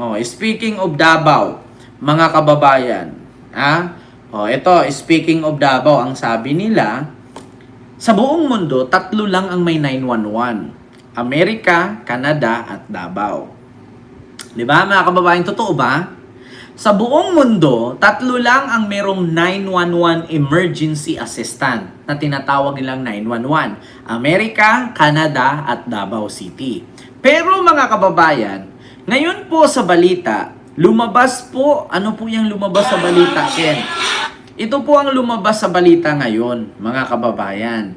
Oh, speaking of Davao, mga kababayan, ito, speaking of Davao, ang sabi nila, sa buong mundo, tatlo lang ang may 911. Amerika, Canada, at Davao. Di ba, mga kababayan, totoo ba? Sa buong mundo, tatlo lang ang merong 911 emergency assistant na tinatawag nilang 911. Amerika, Canada, at Davao City. Pero mga kababayan, ngayon po sa balita, lumabas po, ano po yung lumabas sa balita, Ken? Ito po ang lumabas sa balita ngayon, mga kababayan.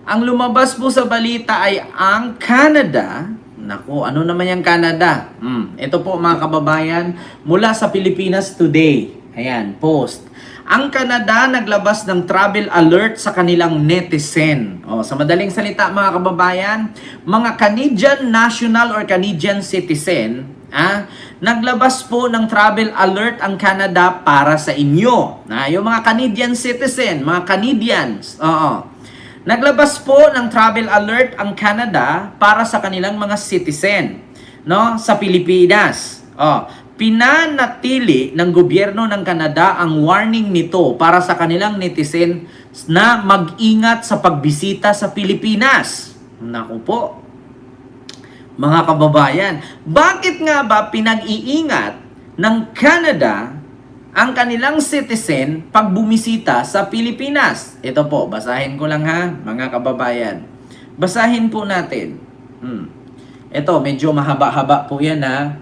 Ang lumabas po sa balita ay ang Canada. Naku, ano naman yung Canada? Ito po mga kababayan, mula sa Pilipinas Today. Ayan, post. Ang Canada naglabas ng travel alert sa kanilang netizen. Sa madaling salita mga kababayan, mga Canadian national or Canadian citizen, naglabas po ng travel alert ang Canada para sa inyo. Yung mga Canadian citizen, mga Canadians, naglabas po ng travel alert ang Canada para sa kanilang mga citizen, sa Pilipinas. Pinanatili ng gobyerno ng Canada ang warning nito para sa kanilang netizen na mag-ingat sa pagbisita sa Pilipinas. Naku po, mga kababayan, bakit nga ba pinag-iingat ng Canada ang kanilang citizen pag bumisita sa Pilipinas? Ito po, basahin ko lang ha, mga kababayan. Basahin po natin. Ito, medyo mahaba-haba po yan ha.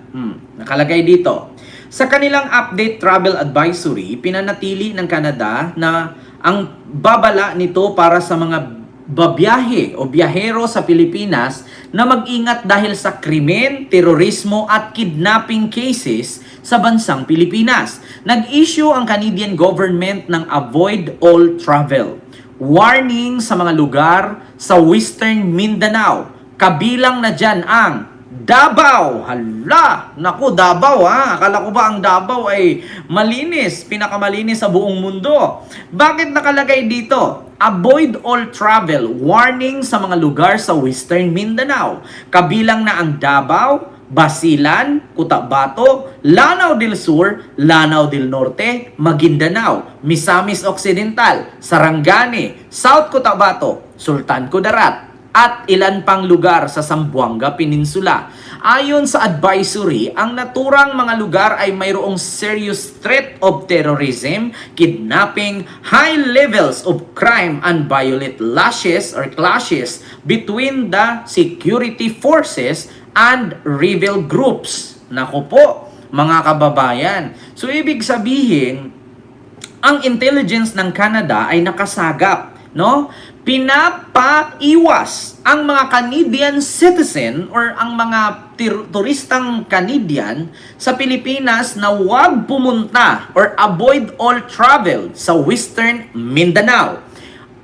Nakalagay dito. Sa kanilang update travel advisory, pinanatili ng Canada na ang babala nito para sa mga babiyahe o biyahero sa Pilipinas na mag-ingat dahil sa krimen, terorismo at kidnapping cases sa bansang Pilipinas. Nag-issue ang Canadian government ng Avoid All Travel warning sa mga lugar sa Western Mindanao. Kabilang na dyan ang Davao. Hala! Naku, Davao ha. Akala ko ba ang Davao ay malinis, pinakamalinis sa buong mundo. Bakit nakalagay dito? Avoid all travel. Warning sa mga lugar sa Western Mindanao. Kabilang na ang Davao, Basilan, Cotabato, Lanao del Sur, Lanao del Norte, Maguindanao, Misamis Occidental, Sarangani, South Cotabato, Sultan Kudarat, at ilan pang lugar sa Zamboanga Peninsula. Ayon sa advisory, ang naturang mga lugar ay mayroong serious threat of terrorism, kidnapping, high levels of crime, and violent clashes between the security forces and rebel groups. Naku po, mga kababayan. So, ibig sabihin, ang intelligence ng Canada ay nakasagap, pinapaiwas ang mga Canadian citizen or ang mga turistang Canadian sa Pilipinas na huwag pumunta or avoid all travel sa Western Mindanao.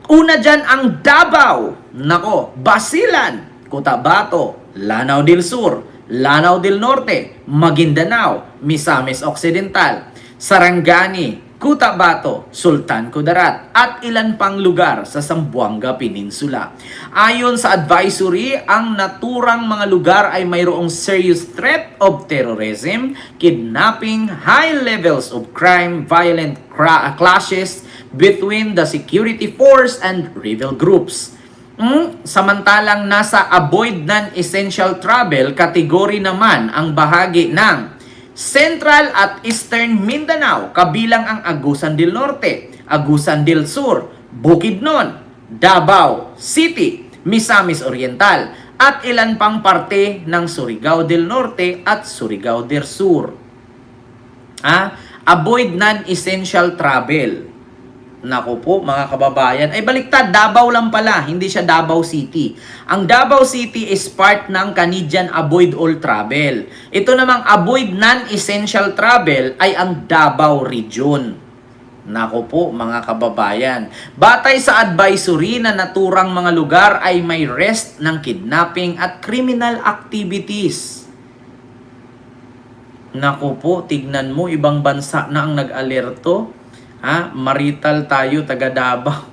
Una dyan ang Davao, Basilan, Cotabato, Lanao del Sur, Lanao del Norte, Maguindanao, Misamis Occidental, Sarangani, Cotabato, Sultan Kudarat, at ilan pang lugar sa Zamboanga Peninsula. Ayon sa advisory, ang naturang mga lugar ay mayroong serious threat of terrorism, kidnapping, high levels of crime, violent clashes between the security force and rebel groups. Samantalang nasa avoid non-essential travel category naman ang bahagi ng Central at Eastern Mindanao, kabilang ang Agusan del Norte, Agusan del Sur, Bukidnon, Davao City, Misamis Oriental, at ilan pang parte ng Surigao del Norte at Surigao del Sur. Avoid non-essential travel. Naku po, mga kababayan. Ay baliktad, Davao lang pala, hindi siya Davao City. Ang Davao City is part ng Canadian Avoid All Travel. Ito namang Avoid Non-Essential Travel ay ang Davao Region. Naku po, mga kababayan. Batay sa advisory na naturang mga lugar ay may risk ng kidnapping at criminal activities. Naku po, tignan mo, ibang bansa na ang nag-alerto. Marital tayo, taga Davao.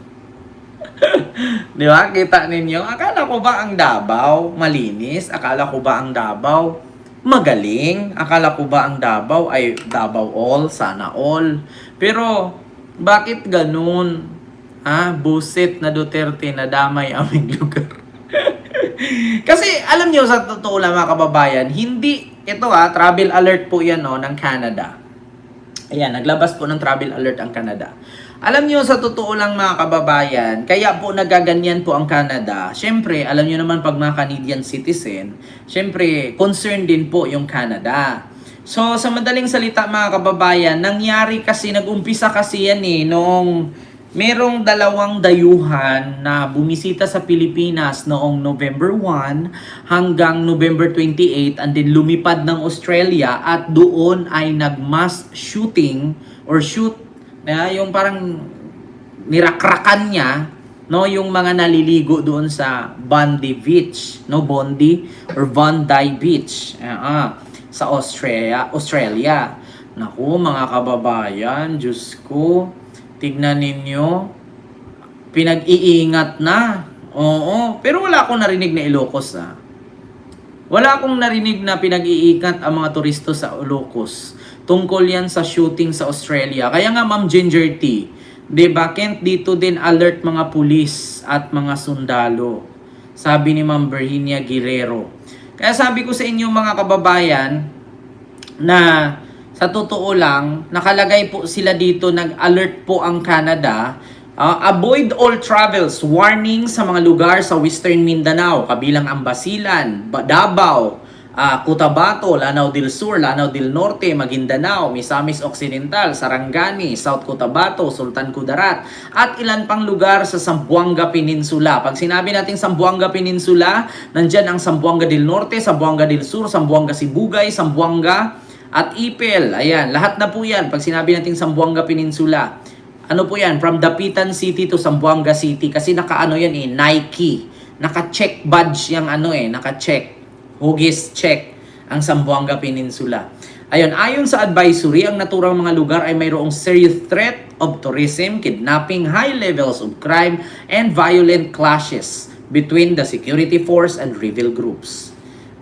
Di ba? Kita ninyo? Akala ko ba ang Davao malinis? Akala ko ba ang Davao Magaling. Akala ko ba ang Davao ay Davao all, sana all. Pero, bakit ganun? Buset na Duterte na damay aming lugar. Kasi, alam niyo sa totoo lang mga kababayan, hindi, ito travel alert po yan ng Canada. Ayan, naglabas po ng travel alert ang Canada. Alam niyo sa totoo lang mga kababayan, kaya po nagaganyan po ang Canada. Syempre, alam niyo naman pag mga Canadian citizen, syempre, concerned din po yung Canada. So, sa madaling salita mga kababayan, nangyari kasi, nag-umpisa kasi yan noong merong dalawang dayuhan na bumisita sa Pilipinas noong November 1 hanggang November 28 and then lumipad ng Australia at doon ay nag-mass shooting or shoot yung parang nirakrakan niya yung mga naliligo doon sa Bondi Beach, Bondi or Bondi Beach sa Australia. Naku mga kababayan, Diyos ko, tignan ninyo, pinag-iingat na. Oo, pero wala akong narinig na Ilocos Wala akong narinig na pinag-iingat ang mga turisto sa Ilocos. Tungkol yan sa shooting sa Australia. Kaya nga Ma'am Ginger T, diba, Kent, dito din alert mga pulis at mga sundalo. Sabi ni Ma'am Virginia Guerrero. Kaya sabi ko sa inyo mga kababayan, na sa totoo lang, nakalagay po sila dito, nag-alert po ang Canada. Avoid all travels, warning sa mga lugar sa Western Mindanao, kabilang ang Basilan, Davao, Cotabato, Lanao del Sur, Lanao del Norte, Maguindanao, Misamis Occidental, Sarangani, South Cotabato, Sultan Kudarat, at ilan pang lugar sa Zamboanga Peninsula. Pag sinabi natin Zamboanga Peninsula, nandyan ang Zamboanga del Norte, Zamboanga del Sur, Zamboanga Sibugay, Zamboanga at Ipil. Ayan, lahat na po yan. Pag sinabi natin Zamboanga Peninsula, ano po yan? From Dapitan City to Zamboanga City. Kasi naka-ano yan Nike. Naka-check badge yung naka-check. Hugis check ang Zamboanga Peninsula. Ayun, ayon sa advisory, ang naturang mga lugar ay mayroong serious threat of tourism, kidnapping, high levels of crime, and violent clashes between the security force and rebel groups.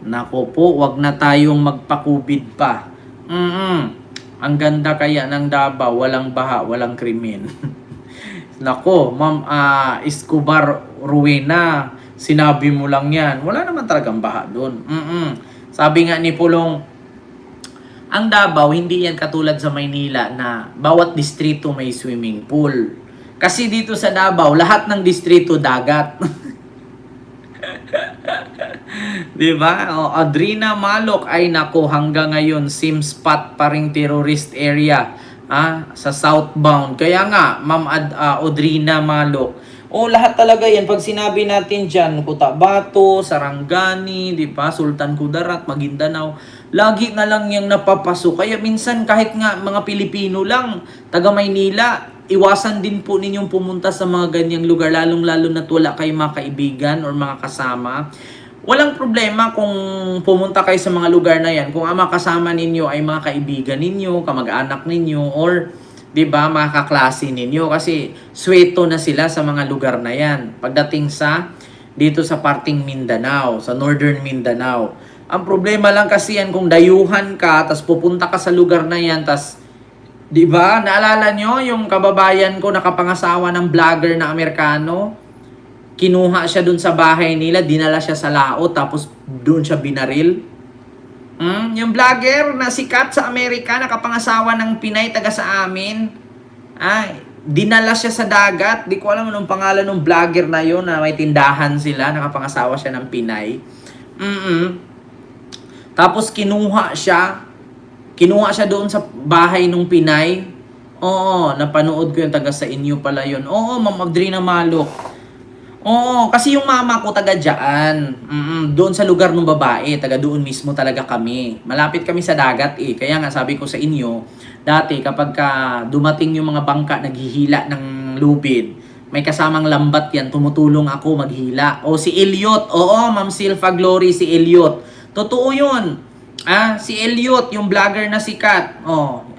Nako po, wag na tayong magpakubid pa. Ang ganda kaya ng Davao, walang baha, walang krimen. Nako, Ma'am Escobar Ruena, sinabi mo lang yan. Wala naman talagang baha doon. Sabi nga ni Pulong, ang Davao, hindi yan katulad sa Maynila na bawat distrito may swimming pool. Kasi dito sa Davao, lahat ng distrito dagat. Diba? Adrina Malok, ay nako, hanggang ngayon sim spot pa ring terrorist area sa southbound. Kaya nga, Ma'am Adrina Malok, lahat talaga yan. Pag sinabi natin dyan, Cotabato, Sarangani, diba? Sultan Kudarat, Maguindanao, lagi na lang yung napapasok. Kaya minsan kahit nga mga Pilipino lang, taga Maynila, iwasan din po ninyong pumunta sa mga ganyang lugar, lalong-lalo na't wala kayong mga kaibigan or mga kasama. Walang problema kung pumunta kayo sa mga lugar na yan. Kung ang mga kasama ninyo ay mga kaibigan ninyo, kamag-anak ninyo, or 'di ba, mga kaklase ninyo, kasi sweto na sila sa mga lugar na yan. Pagdating sa dito sa parting Mindanao, sa Northern Mindanao. Ang problema lang kasi yan kung dayuhan ka, tas pupunta ka sa lugar na yan, tas 'di ba, naalala nyo yung kababayan ko nakapangasawa ng vlogger na Amerikano? Kinuha siya dun sa bahay nila, dinala siya sa laot, tapos dun siya binaril. Yung vlogger na sikat sa Amerika, nakapangasawa ng Pinay, taga sa amin. Dinala siya sa dagat. Di ko alam anong pangalan ng vlogger na yun, na may tindahan sila, nakapangasawa siya ng Pinay. Tapos kinuha siya doon sa bahay ng Pinay. Oo, napanood ko yung taga sa inyo pala yun. Oo, Ma'am Adrina Malok. Oo, kasi yung mama ko taga dyan. Doon sa lugar ng babae, taga doon mismo talaga kami. Malapit kami sa dagat Kaya nga sabi ko sa inyo, dati kapag dumating yung mga bangka naghihila ng lubid, may kasamang lambat yan, tumutulong ako maghila. O si Elliot, oo, Ma'am Silva Glory, si Elliot. Totoo yun. Si Elliot, yung vlogger na sikat.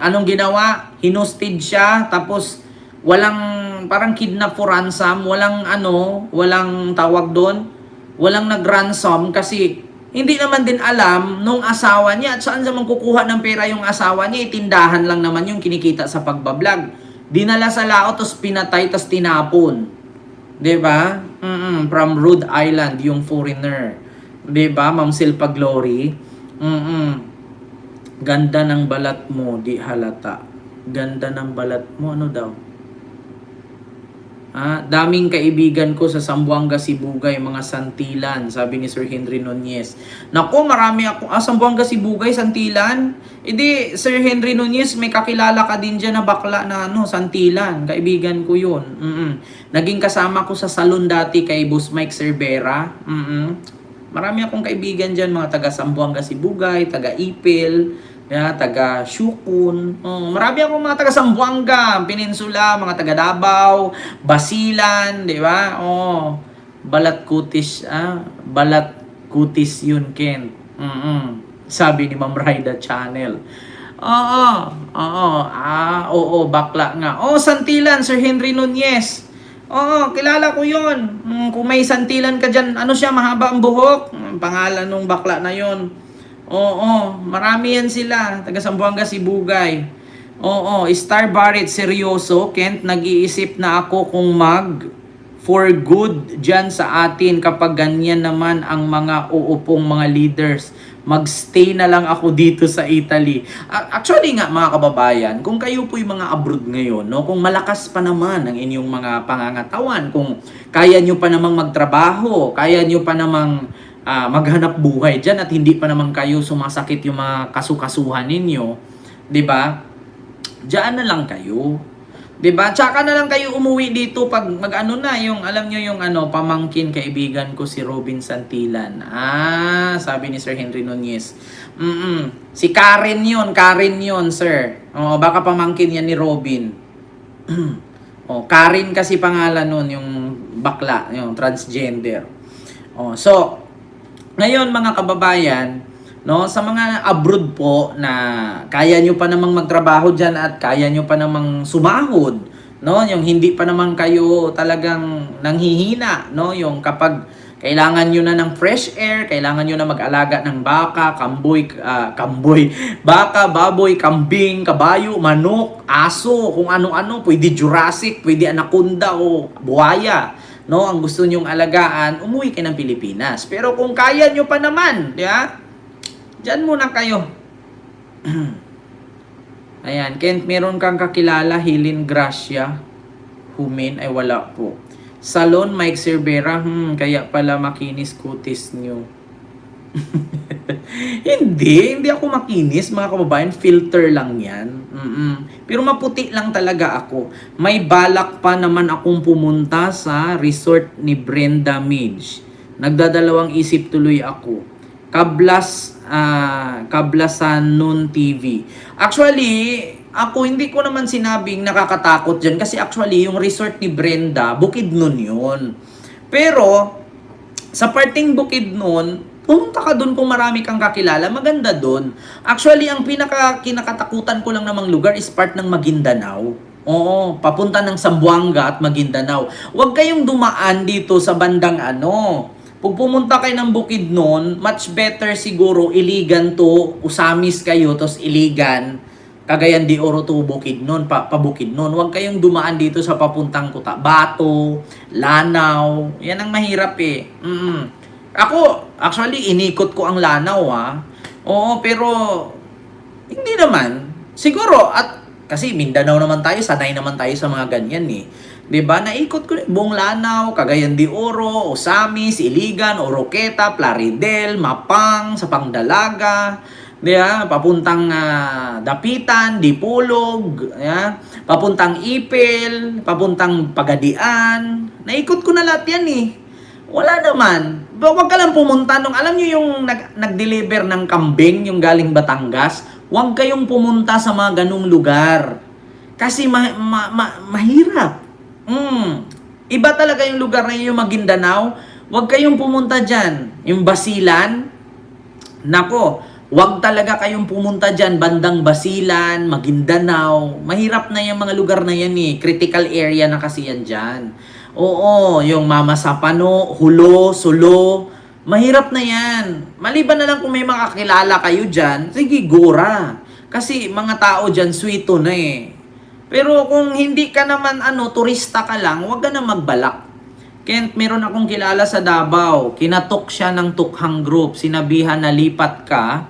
Anong ginawa? Hinusted siya, tapos walang parang kidnap for ransom, walang tawag doon, walang nag-ransom kasi Hindi naman din alam nung asawa niya at saan naman kukuha ng pera yung asawa niya. Itindahan lang naman yung kinikita sa pagbablog. Dinala sa laot, tapos pinatay, tapos tinapon. 'Di ba? From Rhode Island, yung foreigner. 'Di ba, Ma'am Silpa Glory? Ganda ng balat mo, di halata. Ganda ng balat mo, ano daw? Daming kaibigan ko sa Zamboanga, Sibugay, mga santilan, sabi ni Sir Henry Nunez. Nako, marami ako. Zamboanga, Sibugay, santilan? Edi, Sir Henry Nunez, may kakilala ka din dyan na bakla na santilan. Kaibigan ko yun. Naging kasama ko sa salon dati kay Boss Mike Cervera. Marami akong kaibigan dyan, mga taga Zamboanga, Sibugay, taga Ipil, taga Shukun. Marami akong mga taga Zamboanga, Peninsula, mga taga Davao, Basilan, di ba? Balat kutis, balat kutis yun, Ken. Sabi ni Ma'am Raida Channel. Oo, bakla nga. Santilan, Sir Henry Nunez. Kilala ko yun. Kung may santilan ka dyan, ano siya, mahaba ang buhok. Pangalan nung bakla na yun. Marami yan sila. Taga Zamboanga, Sibugay. Star Barrett, seryoso. Kent, nag-iisip na ako kung for good dyan sa atin kapag ganyan naman ang mga uupong mga leaders. Magstay na lang ako dito sa Italy. Actually nga, mga kababayan, kung kayo po'y mga abroad ngayon, no, kung malakas pa naman ang inyong mga pangangatawan, kung kaya nyo pa namang magtrabaho, kaya nyo pa namang maghanap buhay dyan at hindi pa naman kayo sumasakit yung mga kasukasuhan ninyo, 'di ba? Diyan na lang kayo. 'Di ba? Tsaka na lang kayo umuwi dito pag mag-ano na yung alam niyo yung pamangkin kaibigan ko si Robin Santilan. Sabi ni Sir Henry Nunez. Si Karen 'yon, sir. Baka pamangkin yan ni Robin. Karen kasi pangalan nun, yung bakla, yung transgender. So ngayon mga kababayan, no, sa mga abroad po na kaya nyo pa namang magtrabaho diyan at kaya nyo pa namang sumahod, no, yung hindi pa naman kayo talagang nanghihina, no, yung kapag kailangan nyo na ng fresh air, kailangan nyo na mag-alaga ng baka, baka, baboy, kambing, kabayo, manok, aso, kung ano-ano, pwede Jurassic, pwede anaconda o buhaya. No, ang gusto nyong alagaan, umuwi kayo ng Pilipinas. Pero kung kaya nyo pa naman, di ba? Diyan muna kayo. Ayan, Kent, meron kang kakilala, Helen Gracia Humin, ay wala po. Salon, Mike Cervera, kaya pala makinis kutis nyo. Hindi ako makinis, mga kababayan, filter lang yan. Pero maputi lang talaga ako. May balak pa naman akong pumunta sa resort ni Brenda Midge. Nagdadalawang isip tuloy ako. Kablasan Noon TV. Actually, ako hindi ko naman sinabing nakakatakot dyan kasi actually yung resort ni Brenda, Bukidnon yun. Pero sa parting Bukidnon, pumunta ka doon kung marami kang kakilala, maganda doon. Actually, ang kinakatakutan ko lang namang lugar is part ng Maguindanao. Papunta ng Zamboanga at Maguindanao. Huwag kayong dumaan dito sa bandang Pag pumunta kayo ng Bukidnon, much better siguro Iligan to, Usamis kayo, tapos Iligan, Cagayan de Oro to Bukidnon, Bukidnon. Huwag kayong dumaan dito sa papuntang Bato, Lanao. Yan ang mahirap eh. Ako, actually, inikot ko ang Lanao pero hindi naman. Siguro, at kasi Mindanao naman tayo, sanay naman tayo sa mga ganyan eh. 'Di ba? Naikot ko buong Lanao, Cagayan de Oro, Osamis, Iligan, Oroqueta, Plaridel, Mapang, sa Pangdalaga, 'di ba? Papuntang Dapitan, Dipolog, papuntang Ipil, papuntang Pagadian. Naikot ko na lahat 'yan eh. Wala naman. Huwag ka lang pumunta nung alam niyo yung nag-deliver ng kambing, yung galing Batangas. Huwag kayong pumunta sa mga ganung lugar. Kasi mahirap. Iba talaga yung lugar na yung Maguindanao. Huwag kayong pumunta dyan. Yung Basilan, nako, huwag talaga kayong pumunta dyan. Bandang Basilan, Maguindanao. Mahirap na yung mga lugar na yan eh. Critical area na kasi yan dyan. Yung Mama Sapano, Hulo, Sulo, Mahirap na yan. Maliban na lang kung may makakilala kayo dyan, sige, gora. Kasi mga tao dyan, sweeto na eh. Pero kung hindi ka naman, turista ka lang, huwag ka na magbalak. Kent, meron akong kilala sa Davao. Kinatok siya ng tukhang group. Sinabihan na lipat ka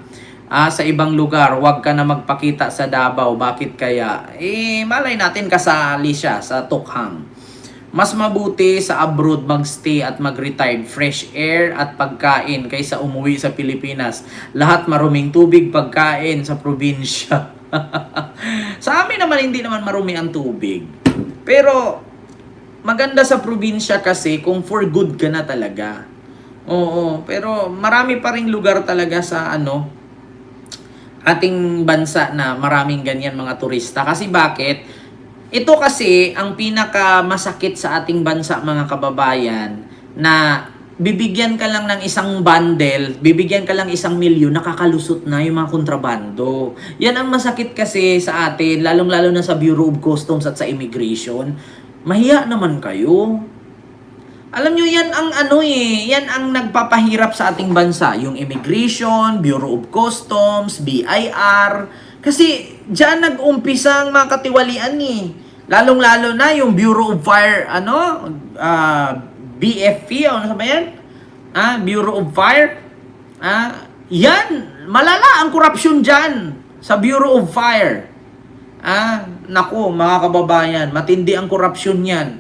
sa ibang lugar. Huwag ka na magpakita sa Davao. Bakit kaya? Malay natin kasali siya sa tukhang. Mas mabuti sa abroad magstay at mag-retire. Fresh air at pagkain kaysa umuwi sa Pilipinas. Lahat maruming tubig, pagkain sa probinsya. Sa amin naman, hindi naman marumi ang tubig. Pero maganda sa probinsya kasi kung for good ka na talaga. Oo, pero marami pa ring lugar talaga sa ating bansa na maraming ganyan mga turista. Kasi bakit? Ito kasi ang pinaka masakit sa ating bansa mga kababayan na bibigyan ka lang ng isang bundle, bibigyan ka lang 1,000,000, nakakalusot na yung mga kontrabando. Yan ang masakit kasi sa atin, lalong-lalo na sa Bureau of Customs at sa Immigration. Mahiya naman kayo. Alam nyo, yan ang yan ang nagpapahirap sa ating bansa. Yung Immigration, Bureau of Customs, BIR. Kasi dyan nag-umpisa ang mga katiwalian Lalong-lalo na yung Bureau of Fire, BFP, ano ba yan? Bureau of Fire. Yan, malala ang korupsyon dyan sa Bureau of Fire. Naku, mga kababayan, matindi ang korupsyon yan.